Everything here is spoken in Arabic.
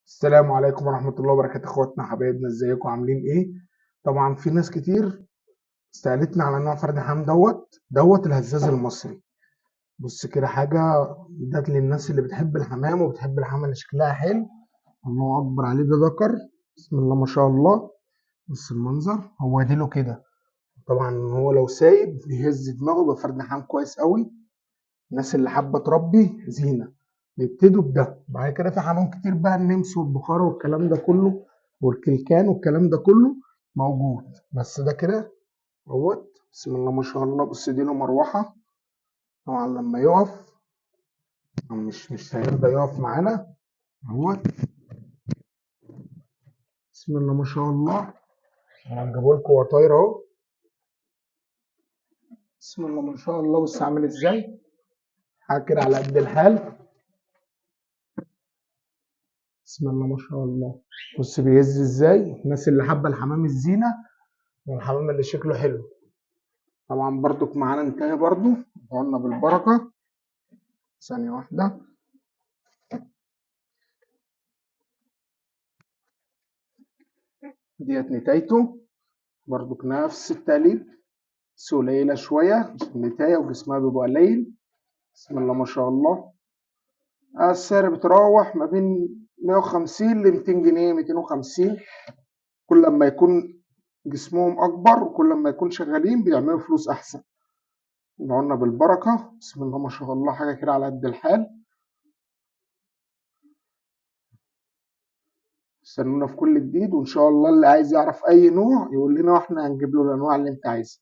السلام عليكم ورحمة الله وبركاته، اخواتنا حبايبنا، ازيكم عاملين ايه؟ طبعا في ناس كتير سألتنا على نوع فرد حام دوت الهزاز المصري. بص كده حاجة ده للناس اللي بتحب الحمام وبتحب الحمام اللي شكلها حلو. الله أكبر عليه، ده ذكر. بسم الله ما شاء الله. بص المنظر هو ديله كده. طبعا هو لو سايب بيهز دماغه، يبقى فرد حام كويس قوي. الناس اللي حابة تربي زينة بيبتدوا بده. بعد كده في حمام كتير بقى، النمس والبخارة والكلام ده كله والكلكان والكلام ده كله موجود. بس ده كده اهوت. بسم الله ما شاء الله. بص دي له مروحة. طبعا لما يقف مش هيرضى يقف معانا اهوت. بسم الله ما شاء الله. انا هجيبه لكم وهو طاير اهو. بسم الله ما شاء الله. بص عامل ازاي، حاجة كده على قد الحال. بسم الله ما شاء الله. بص بيهز ازاي. الناس اللي حابة الحمام الزينة والحمام اللي شكله حلو. طبعا برضك معانا انتهي برضو. قلنا بالبركة. ثانية واحدة. ديت نتايته برضك نفس التقليد، بس قليلة شوية عشان نتاية وجسمها بيبقى قليل. بسم الله ما شاء الله. السعر بتراوح ما بين 150 ل 200 جنيه 250. كل لما يكون جسمهم أكبر وكل لما يكون شغالين بيعملوا فلوس أحسن. قلنا بالبركة. بسم الله ما شاء الله. حاجة كده على قد الحال. استنونا في كل جديد، وإن شاء الله اللي عايز يعرف أي نوع يقول لنا وإحنا هنجيب له الأنواع اللي أنت عايزها.